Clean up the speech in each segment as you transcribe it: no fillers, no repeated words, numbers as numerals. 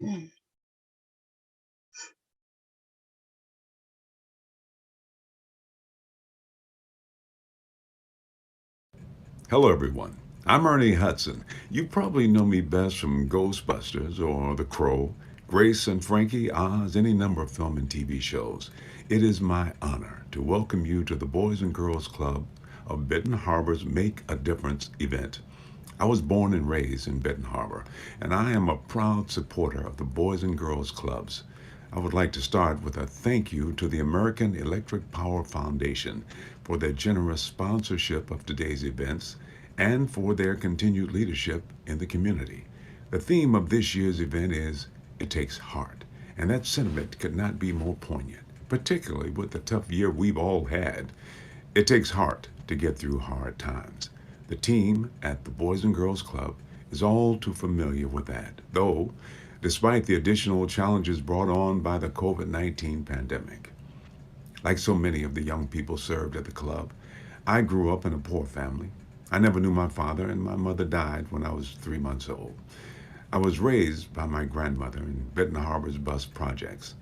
Mm. Hello, everyone. I'm Ernie Hudson. You probably know me best from Ghostbusters or The Crow, Grace and Frankie, Oz, any number of film and TV shows. It is my honor to welcome you to the Boys and Girls Club of Benton Harbor's Make a Difference event. I was born and raised in Benton Harbor, and I am a proud supporter of the Boys and Girls Clubs. I would like to start with a thank you to the American Electric Power Foundation for their generous sponsorship of today's events and for their continued leadership in the community. The theme of this year's event is It Takes Heart, and that sentiment could not be more poignant, particularly with the tough year we've all had. It takes heart to get through hard times. The team at the Boys and Girls Club is all too familiar with that, though, despite the additional challenges brought on by the COVID 19 pandemic. Like so many of the young people served at the club, I grew up in a poor family. I never knew my father, and my mother died when I was 3 months old. I was raised by my grandmother in Benton Harbor's bus projects.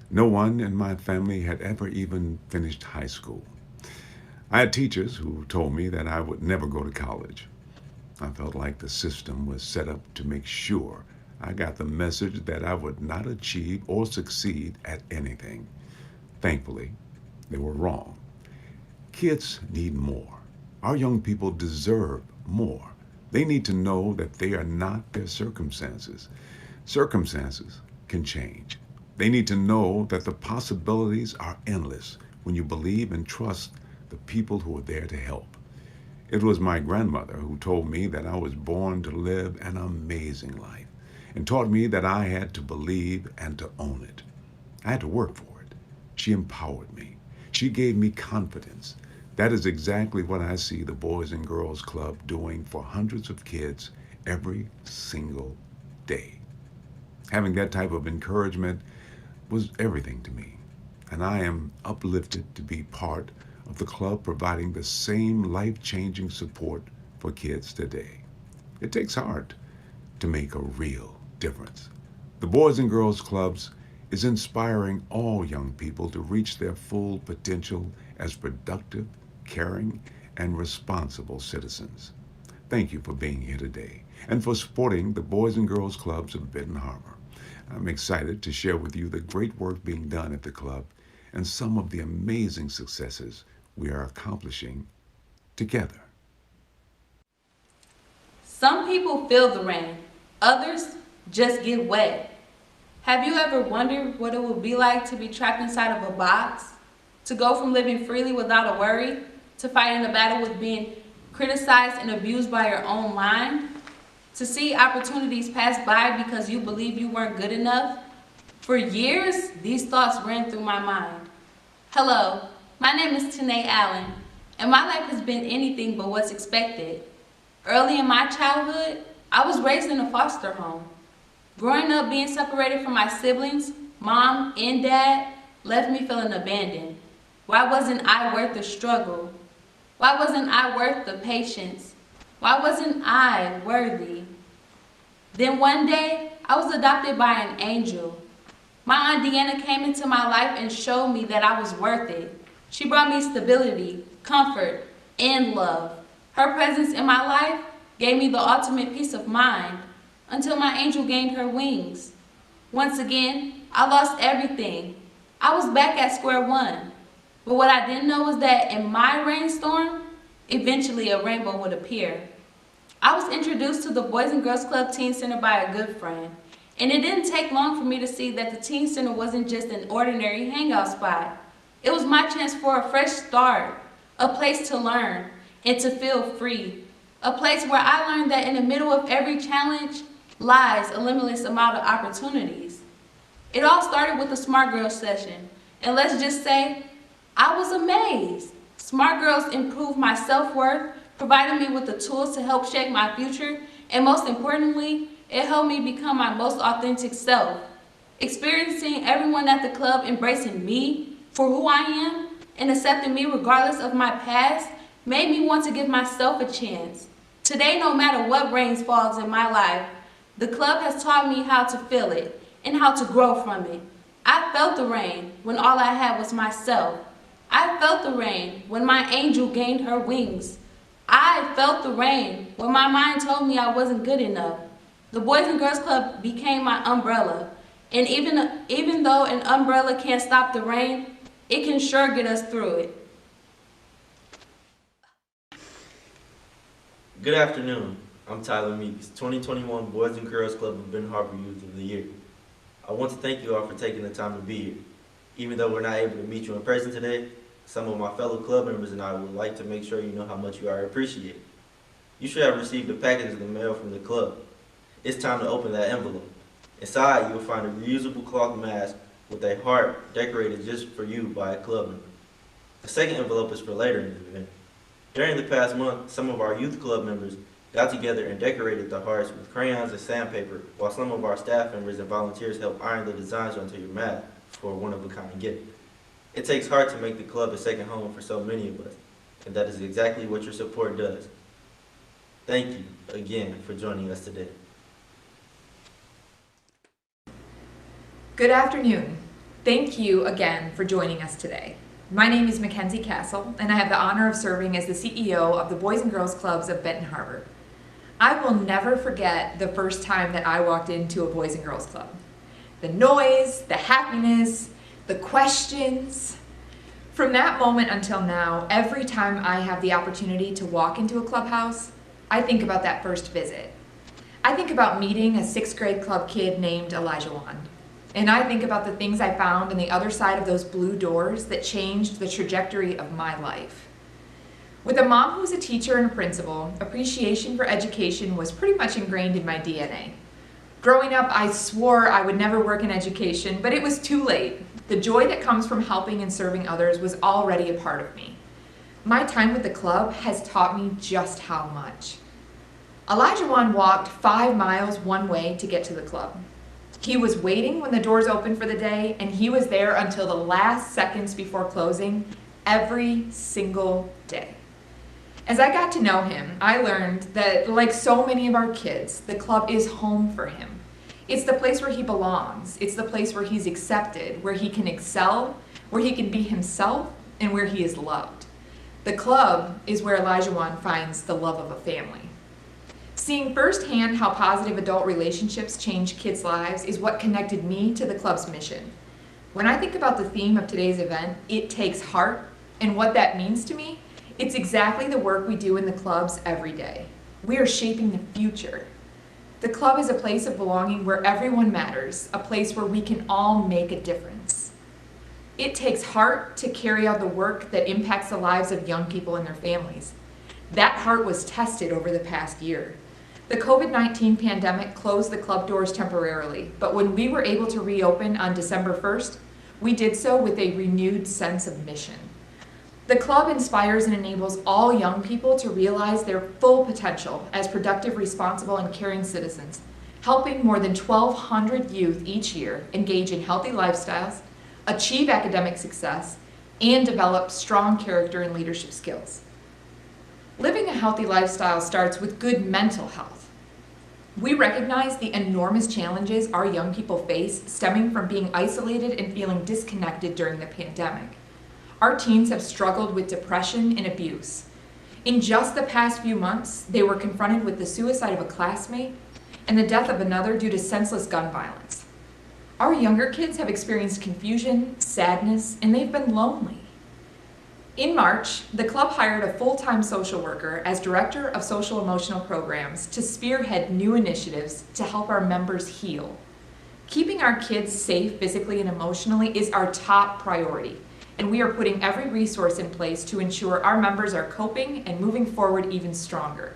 No one in my family had ever even finished high school. I had teachers who told me that I would never go to college. I felt like the system was set up to make sure I got the message that I would not achieve or succeed at anything. Thankfully, they were wrong. Kids need more. Our young people deserve more. They need to know that they are not their circumstances. Circumstances can change. They need to know that the possibilities are endless when you believe and trust the people who are there to help. It was my grandmother who told me that I was born to live an amazing life and taught me that I had to believe and to own it. I had to work for it. She empowered me. She gave me confidence. That is exactly what I see the Boys and Girls Club doing for hundreds of kids every single day. Having that type of encouragement was everything to me, and I am uplifted to be part of the club providing the same life changing support for kids today. It takes heart to make a real difference. The Boys and Girls Clubs is inspiring all young people to reach their full potential as productive, caring, and responsible citizens. Thank you for being here today and for supporting the Boys and Girls Clubs of Benton Harbor. I'm excited to share with you the great work being done at the club and some of the amazing successes we are accomplishing together. Some people feel the rain, others just get wet. Have you ever wondered what it would be like to be trapped inside of a box? To go from living freely without a worry to fighting a battle with being criticized and abused by your own mind? To see opportunities pass by because you believe you weren't good enough? For years, these thoughts ran through my mind. Hello, my name is Tanae Allen, and my life has been anything but what's expected. Early in my childhood, I was raised in a foster home. Growing up being separated from my siblings, mom and dad, left me feeling abandoned. Why wasn't I worth the struggle? Why wasn't I worth the patience? Why wasn't I worthy? Then one day, I was adopted by an angel. My Aunt Deanna came into my life and showed me that I was worth it. She brought me stability, comfort, and love. Her presence in my life gave me the ultimate peace of mind until my angel gained her wings. Once again, I lost everything. I was back at square one. But what I didn't know was that in my rainstorm, eventually a rainbow would appear. I was introduced to the Boys and Girls Club Teen Center by a good friend. And it didn't take long for me to see that the Teen Center wasn't just an ordinary hangout spot. It was my chance for a fresh start, a place to learn and to feel free. A place where I learned that in the middle of every challenge lies a limitless amount of opportunities. It all started with the Smart Girls session. And let's just say, I was amazed. Smart Girls improved my self-worth, provided me with the tools to help shape my future, and most importantly, it helped me become my most authentic self. Experiencing everyone at the club embracing me for who I am and accepting me regardless of my past made me want to give myself a chance. Today, no matter what rains falls in my life, the club has taught me how to feel it. and how to grow from it. I felt the rain when all I had was myself. I felt the rain when my angel gained her wings. I felt the rain when my mind told me I wasn't good enough. The Boys and Girls Club became my umbrella. And even though an umbrella can't stop the rain, it can sure get us through it. Good afternoon. I'm Tyler Meeks, 2021 Boys and Girls Club of Ben Harbor Youth of the Year. I want to thank you all for taking the time to be here. Even though we're not able to meet you in person today, some of my fellow club members and I would like to make sure you know how much you are appreciated. You should have received a package in the mail from the club. It's time to open that envelope. Inside, you will find a reusable cloth mask with a heart decorated just for you by a club member. The second envelope is for later in the event. During the past month, some of our youth club members got together and decorated the hearts with crayons and sandpaper, while some of our staff members and volunteers helped iron the designs onto your mat for a one-of-a-kind gift. It takes heart to make the club a second home for so many of us, and that is exactly what your support does. Thank you again for joining us today. Good afternoon. Thank you again for joining us today. My name is Mackenzie Castle, and I have the honor of serving as the CEO of the Boys and Girls Clubs of Benton Harbor. I will never forget the first time that I walked into a Boys and Girls Club. The noise, the happiness, the questions. From that moment until now, every time I have the opportunity to walk into a clubhouse, I think about that first visit. I think about meeting a 6th grade club kid named Elijah Wand. And I think about the things I found on the other side of those blue doors that changed the trajectory of my life. With a mom who's a teacher and a principal, appreciation for education was pretty much ingrained in my DNA. Growing up, I swore I would never work in education, but it was too late. The joy that comes from helping and serving others was already a part of me. My time with the club has taught me just how much. Elijah Wand walked 5 miles one way to get to the club. He was waiting when the doors opened for the day, and he was there until the last seconds before closing every single day. As I got to know him, I learned that, like so many of our kids, the club is home for him. It's the place where he belongs. It's the place where he's accepted, where he can excel, where he can be himself, and where he is loved. The club is where Elijah Wand finds the love of a family. Seeing firsthand how positive adult relationships change kids' lives is what connected me to the club's mission. When I think about the theme of today's event, it takes heart, and what that means to me, it's exactly the work we do in the clubs every day. We are shaping the future. The club is a place of belonging where everyone matters, a place where we can all make a difference. It takes heart to carry out the work that impacts the lives of young people and their families. That heart was tested over the past year. The COVID-19 pandemic closed the club doors temporarily, but when we were able to reopen on December 1st, we did so with a renewed sense of mission. The club inspires and enables all young people to realize their full potential as productive, responsible, and caring citizens, helping more than 1,200 youth each year engage in healthy lifestyles, achieve academic success, and develop strong character and leadership skills. Living a healthy lifestyle starts with good mental health. We recognize the enormous challenges our young people face stemming from being isolated and feeling disconnected during the pandemic. Our teens have struggled with depression and abuse. In just the past few months, they were confronted with the suicide of a classmate and the death of another due to senseless gun violence. Our younger kids have experienced confusion, sadness, and they've been lonely. In March, the club hired a full-time social worker as Director of Social Emotional Programs to spearhead new initiatives to help our members heal. Keeping our kids safe physically and emotionally is our top priority, and we are putting every resource in place to ensure our members are coping and moving forward even stronger.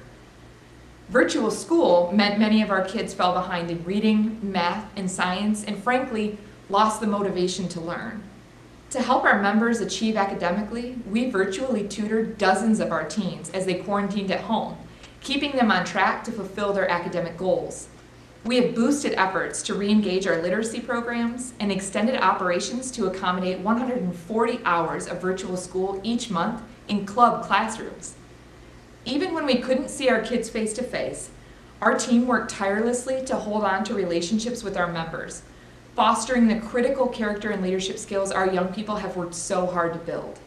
Virtual school meant many of our kids fell behind in reading, math, and science, and frankly, lost the motivation to learn. To help our members achieve academically, we virtually tutored dozens of our teens as they quarantined at home, keeping them on track to fulfill their academic goals. We have boosted efforts to re-engage our literacy programs and extended operations to accommodate 140 hours of virtual school each month in club classrooms. Even when we couldn't see our kids face to face, our team worked tirelessly to hold on to relationships with our members, fostering the critical character and leadership skills our young people have worked so hard to build.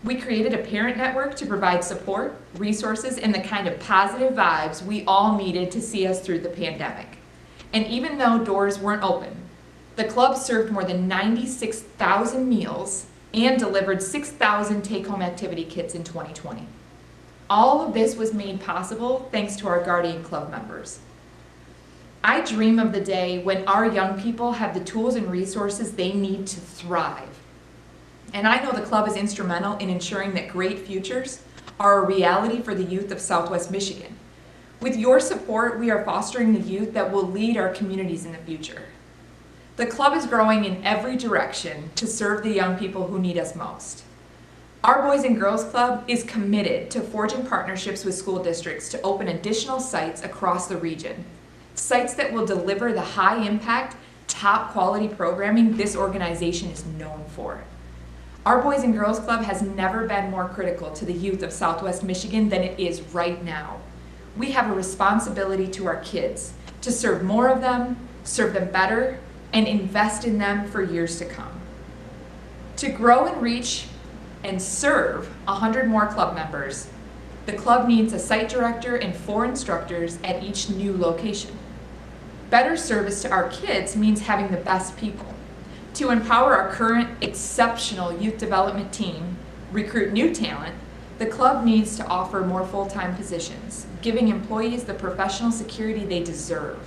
We created a parent network to provide support, resources, and the kind of positive vibes we all needed to see us through the pandemic. And even though doors weren't open, the club served more than 96,000 meals and delivered 6,000 take-home activity kits in 2020. All of this was made possible thanks to our Guardian Club members. I dream of the day when our young people have the tools and resources they need to thrive. And I know the club is instrumental in ensuring that great futures are a reality for the youth of Southwest Michigan. With your support, we are fostering the youth that will lead our communities in the future. The club is growing in every direction to serve the young people who need us most. Our Boys and Girls Club is committed to forging partnerships with school districts to open additional sites across the region, sites that will deliver the high-impact, top-quality programming this organization is known for. Our Boys and Girls Club has never been more critical to the youth of Southwest Michigan than it is right now. We have a responsibility to our kids to serve more of them, serve them better, and invest in them for years to come. To grow and reach and serve 100 more club members, the club needs a site director and 4 instructors at each new location. Better service to our kids means having the best people. To empower our current exceptional youth development team, recruit new talent, the club needs to offer more full-time positions, giving employees the professional security they deserve.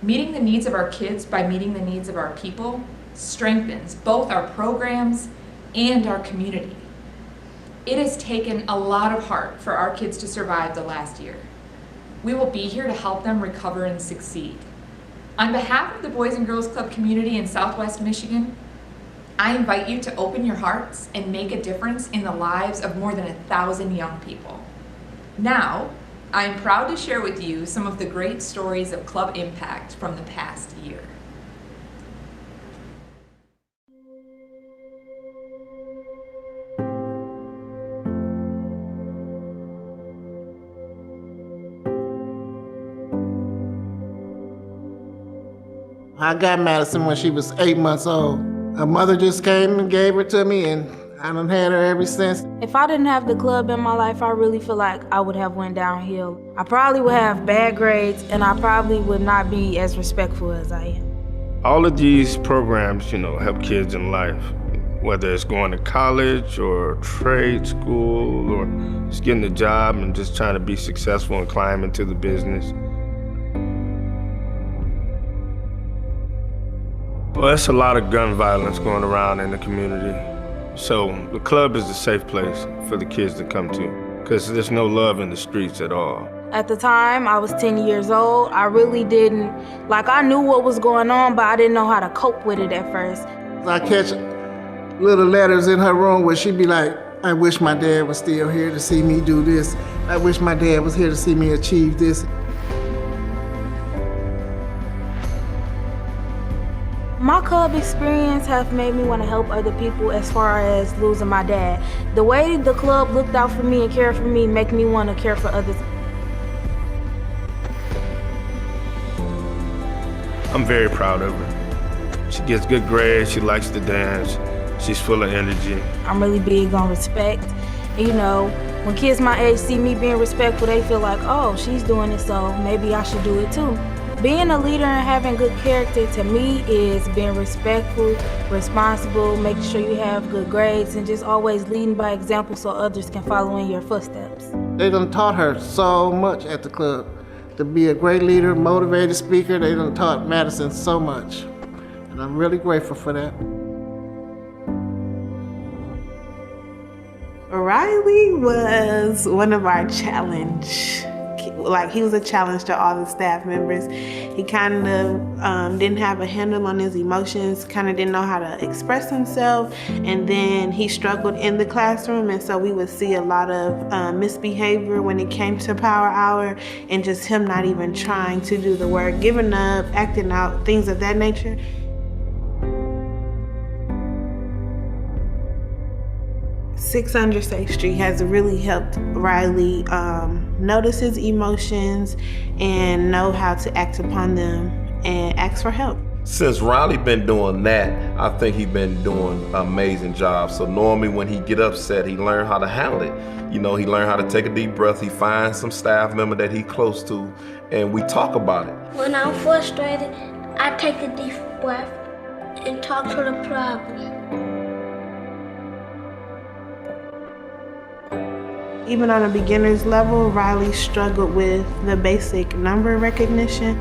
Meeting the needs of our kids by meeting the needs of our people strengthens both our programs and our community. It has taken a lot of heart for our kids to survive the last year. We will be here to help them recover and succeed. On behalf of the Boys and Girls Club community in Southwest Michigan, I invite you to open your hearts and make a difference in the lives of more than 1,000 young people. Now, I am proud to share with you some of the great stories of club impact from the past year. I got Madison when she was 8 months old. Her mother just came and gave her to me, and I done had her ever since. If I didn't have the club in my life, I really feel like I would have went downhill. I probably would have bad grades, and I probably would not be as respectful as I am. All of these programs, help kids in life, whether it's going to college or trade school or just getting a job and just trying to be successful and climb into the business. Well, there's a lot of gun violence going around in the community. So the club is a safe place for the kids to come to because there's no love in the streets at all. At the time, I was 10 years old. I really didn't, I knew what was going on, but I didn't know how to cope with it at first. I catch little letters in her room where she'd be like, I wish my dad was still here to see me do this. I wish my dad was here to see me achieve this. My club experience has made me want to help other people as far as losing my dad. The way the club looked out for me and cared for me make me want to care for others. I'm very proud of her. She gets good grades, she likes to dance, she's full of energy. I'm really big on respect. When kids my age see me being respectful, they feel like, oh, she's doing it, so maybe I should do it too. Being a leader and having good character to me is being respectful, responsible, making sure you have good grades, and just always leading by example so others can follow in your footsteps. They done taught her so much at the club. To be a great leader, motivated speaker, they done taught Madison so much. And I'm really grateful for that. Riley was one of our challenge. He was a challenge to all the staff members. He kind of didn't have a handle on his emotions, kind of didn't know how to express himself, and then he struggled in the classroom, and so we would see a lot of misbehavior when it came to Power Hour, and just him not even trying to do the work, giving up, acting out, things of that nature. Six Under Safe Street has really helped Riley notice his emotions and know how to act upon them and ask for help. Since Riley been doing that, I think he been doing an amazing job. So normally when he get upset, he learn how to handle it. You know, he learn how to take a deep breath. He finds some staff member that he close to, and we talk about it. When I'm frustrated, I take a deep breath and talk to the problem. Even on a beginner's level, Riley struggled with the basic number recognition.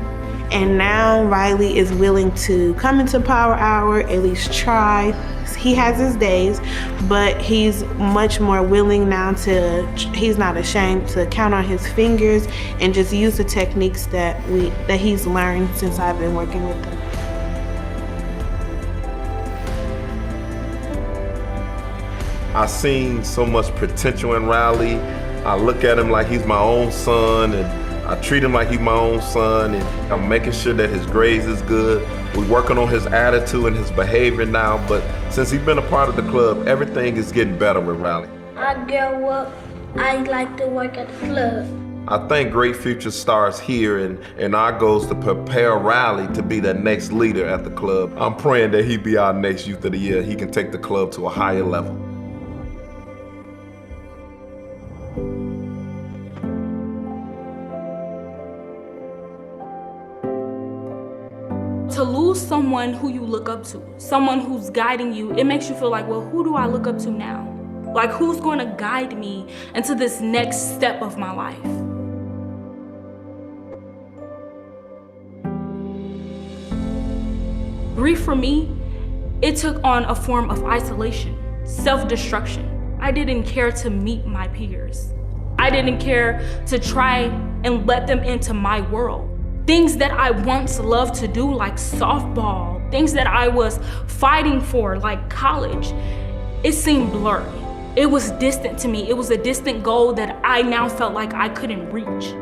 And now Riley is willing to come into Power Hour, at least try. He has his days, but he's much more willing now he's not ashamed to count on his fingers and just use the techniques that he's learned since I've been working with him. I seen so much potential in Riley. I look at him like he's my own son, and I treat him like he's my own son, and I'm making sure that his grades is good. We're working on his attitude and his behavior now, but since he's been a part of the club, everything is getting better with Riley. I grow up, I like to work at the club. I think great future starts here, and our goal is to prepare Riley to be the next leader at the club. I'm praying that he be our next Youth of the Year. He can take the club to a higher level. To lose someone who you look up to, someone who's guiding you, it makes you feel like, well, who do I look up to now? Like, who's going to guide me into this next step of my life? Grief for me, it took on a form of isolation, self-destruction. I didn't care to meet my peers. I didn't care to try and let them into my world. Things that I once loved to do, like softball, things that I was fighting for, like college, it seemed blurry. It was distant to me. It was a distant goal that I now felt like I couldn't reach.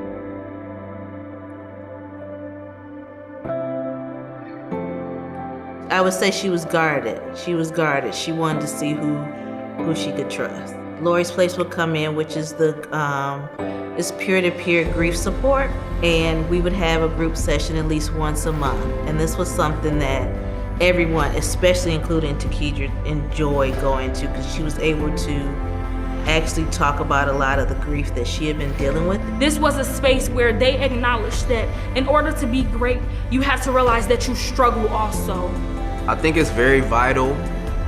I would say she was guarded. She was guarded. She wanted to see who she could trust. Lori's Place would come in, which is it's peer-to-peer grief support, and we would have a group session at least once a month. And this was something that everyone, especially including Takedra, enjoyed going to, because she was able to actually talk about a lot of the grief that she had been dealing with. This was a space where they acknowledged that in order to be great, you have to realize that you struggle also. I think it's very vital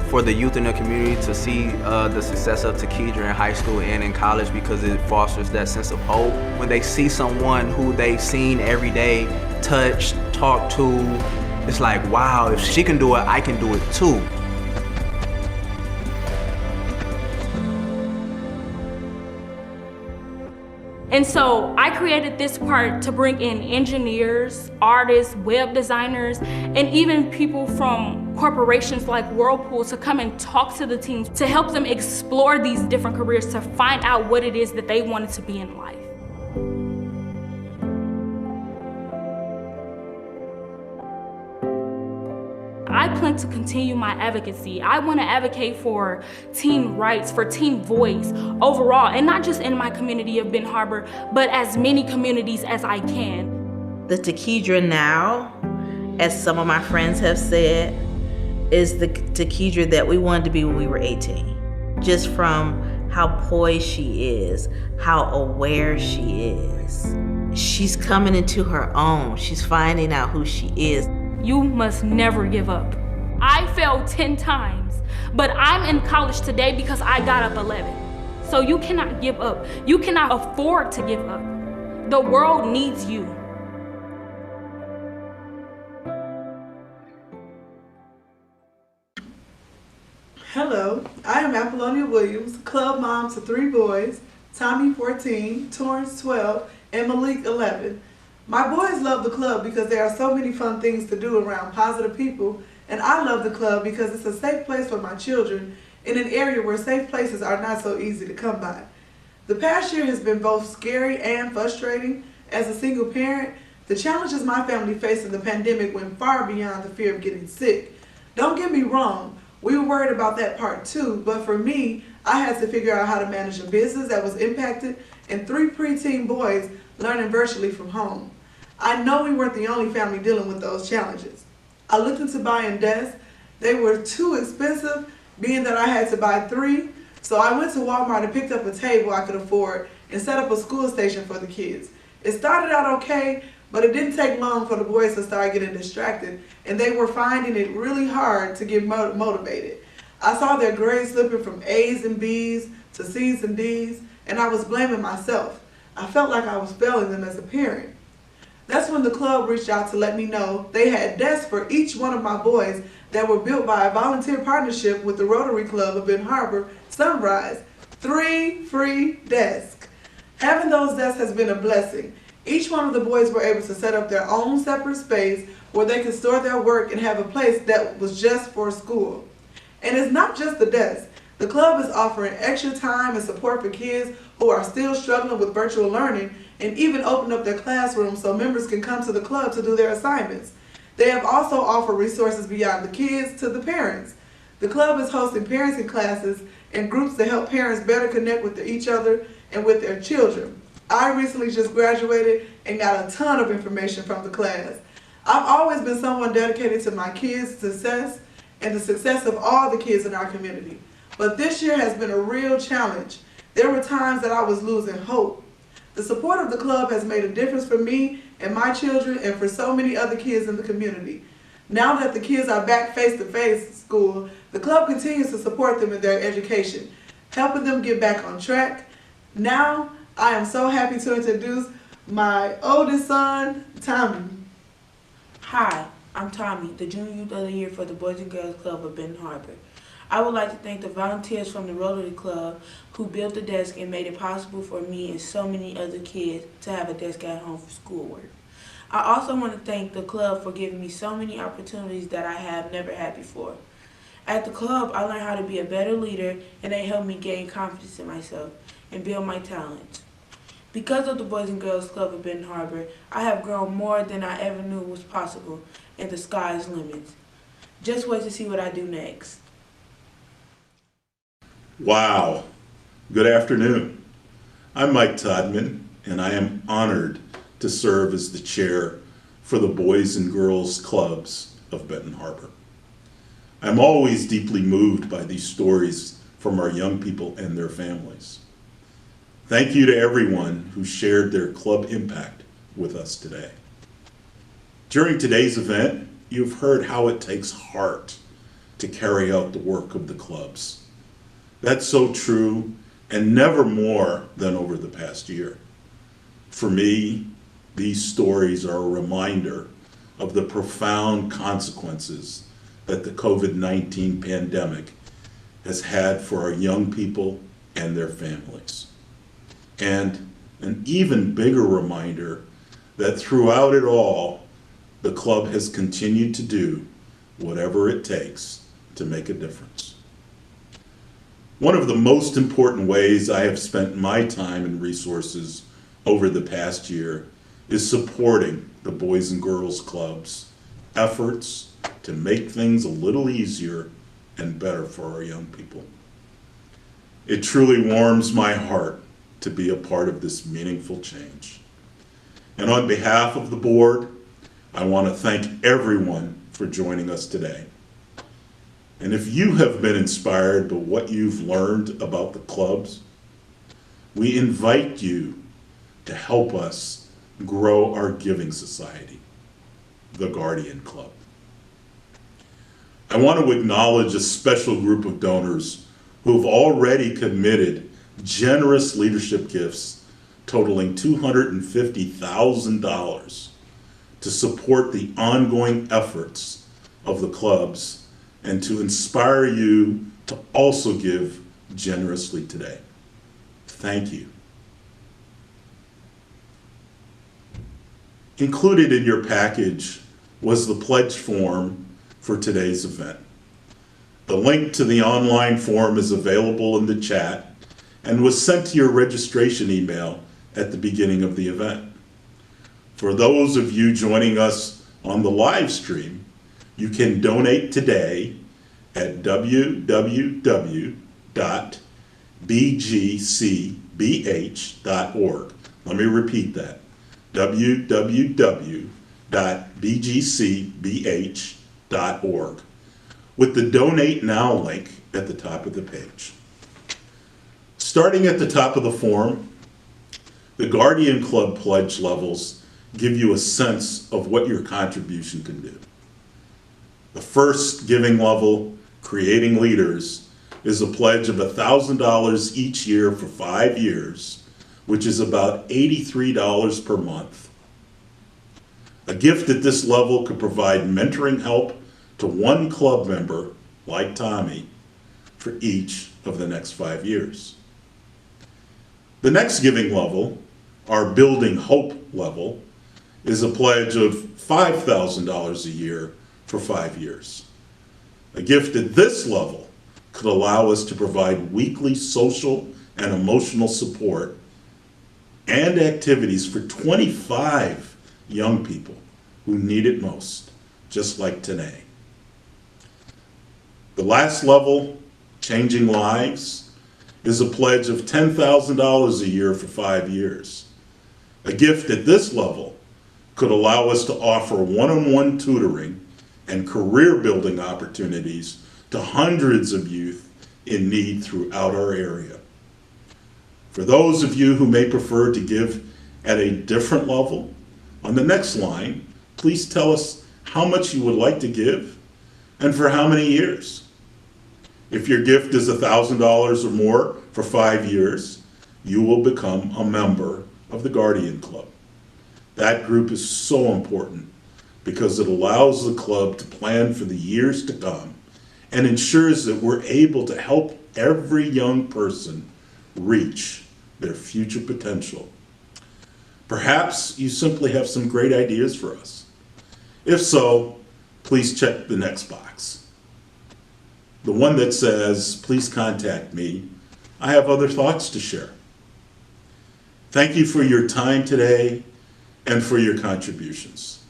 for the youth in the community to see the success of Takedra in high school and in college, because it fosters that sense of hope. When they see someone who they've seen every day, touch, talk to, it's like, wow, if she can do it, I can do it too. And so I created this part to bring in engineers, artists, web designers, and even people from corporations like Whirlpool to come and talk to the teams to help them explore these different careers, to find out what it is that they wanted to be in life. I plan to continue my advocacy. I want to advocate for teen rights, for teen voice overall, and not just in my community of Benton Harbor, but as many communities as I can. The Takedra now, as some of my friends have said, is the Takedra that we wanted to be when we were 18. Just from how poised she is, how aware she is. She's coming into her own. She's finding out who she is. You must never give up. I failed 10 times, but I'm in college today because I got up 11. So you cannot give up. You cannot afford to give up. The world needs you. Hello, I am Apollonia Williams, club mom to 3 boys, Tommy 14, Torrance 12, and Malik 11. My boys love the club because there are so many fun things to do around positive people, and I love the club because it's a safe place for my children in an area where safe places are not so easy to come by. The past year has been both scary and frustrating. As a single parent, the challenges my family faced in the pandemic went far beyond the fear of getting sick. Don't get me wrong, we were worried about that part too, but for me, I had to figure out how to manage a business that was impacted and 3 preteen boys learning virtually from home. I know we weren't the only family dealing with those challenges. I looked into buying desks. They were too expensive, being that I had to buy 3. So I went to Walmart and picked up a table I could afford and set up a school station for the kids. It started out okay, but it didn't take long for the boys to start getting distracted, and they were finding it really hard to get motivated. I saw their grades slipping from A's and B's to C's and D's, and I was blaming myself. I felt like I was failing them as a parent. That's when the club reached out to let me know they had desks for each one of my boys that were built by a volunteer partnership with the Rotary Club of Benton Harbor, Sunrise. 3 free desks. Having those desks has been a blessing. Each one of the boys were able to set up their own separate space where they could store their work and have a place that was just for school. And it's not just the desk. The club is offering extra time and support for kids who are still struggling with virtual learning, and even opened up their classrooms so members can come to the club to do their assignments. They have also offered resources beyond the kids to the parents. The club is hosting parenting classes and groups to help parents better connect with each other and with their children. I recently just graduated and got a ton of information from the class. I've always been someone dedicated to my kids' success and the success of all the kids in our community. But this year has been a real challenge. There were times that I was losing hope. The support of the club has made a difference for me and my children and for so many other kids in the community. Now that the kids are back face-to-face school, the club continues to support them in their education, helping them get back on track. Now, I am so happy to introduce my oldest son, Tommy. Hi, I'm Tommy, the Junior Youth of the Year for the Boys and Girls Club of Benton Harbor. I would like to thank the volunteers from the Rotary Club who built the desk and made it possible for me and so many other kids to have a desk at home for schoolwork. I also want to thank the club for giving me so many opportunities that I have never had before. At the club, I learned how to be a better leader, and they helped me gain confidence in myself and build my talents. Because of the Boys and Girls Club of Benton Harbor, I have grown more than I ever knew was possible, and the sky's limit. Just wait to see what I do next. Wow. Good afternoon. I'm Mike Todman, and I am honored to serve as the chair for the Boys and Girls Clubs of Benton Harbor. I'm always deeply moved by these stories from our young people and their families. Thank you to everyone who shared their club impact with us today. During today's event, you've heard how it takes heart to carry out the work of the clubs. That's so true, and never more than over the past year. For me, these stories are a reminder of the profound consequences that the COVID-19 pandemic has had for our young people and their families. And an even bigger reminder that throughout it all, the club has continued to do whatever it takes to make a difference. One of the most important ways I have spent my time and resources over the past year is supporting the Boys and Girls Club's efforts to make things a little easier and better for our young people. It truly warms my heart to be a part of this meaningful change. And on behalf of the board, I want to thank everyone for joining us today. And if you have been inspired by what you've learned about the clubs, we invite you to help us grow our giving society, the Guardian Club. I want to acknowledge a special group of donors who have already committed generous leadership gifts totaling $250,000 to support the ongoing efforts of the clubs and to inspire you to also give generously today. Thank you. Included in your package was the pledge form for today's event. The link to the online form is available in the chat and was sent to your registration email at the beginning of the event. For those of you joining us on the live stream, you can donate today at www.bgcbh.org. Let me repeat that, www.bgcbh.org. guardianclub.org with the Donate Now link at the top of the page. Starting at the top of the form, the Guardian Club pledge levels give you a sense of what your contribution can do. The first giving level, Creating Leaders, is a pledge of $1,000 each year for 5 years, which is about $83 per month. A gift at this level could provide mentoring help to one club member, like Tommy, for each of the next 5 years. The next giving level, our Building Hope level, is a pledge of $5,000 a year for 5 years. A gift at this level could allow us to provide weekly social and emotional support and activities for 25 young people who need it most, just like today. The last level, Changing Lives, is a pledge of $10,000 a year for 5 years. A gift at this level could allow us to offer one-on-one tutoring and career building opportunities to hundreds of youth in need throughout our area. For those of you who may prefer to give at a different level, on the next line, please tell us how much you would like to give and for how many years. If your gift is $1,000 or more for 5 years, you will become a member of the Guardian Club. That group is so important because it allows the club to plan for the years to come and ensures that we're able to help every young person reach their future potential. Perhaps you simply have some great ideas for us. If so, please check the next box. The one that says, please contact me. I have other thoughts to share. Thank you for your time today and for your contributions.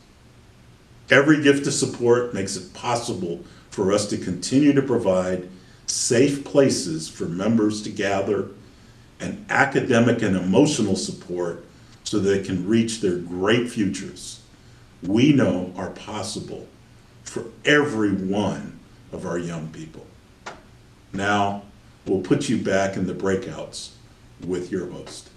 Every gift of support makes it possible for us to continue to provide safe places for members to gather and academic and emotional support so they can reach their great futures we know are possible for every one of our young people. Now, we'll put you back in the breakouts with your host.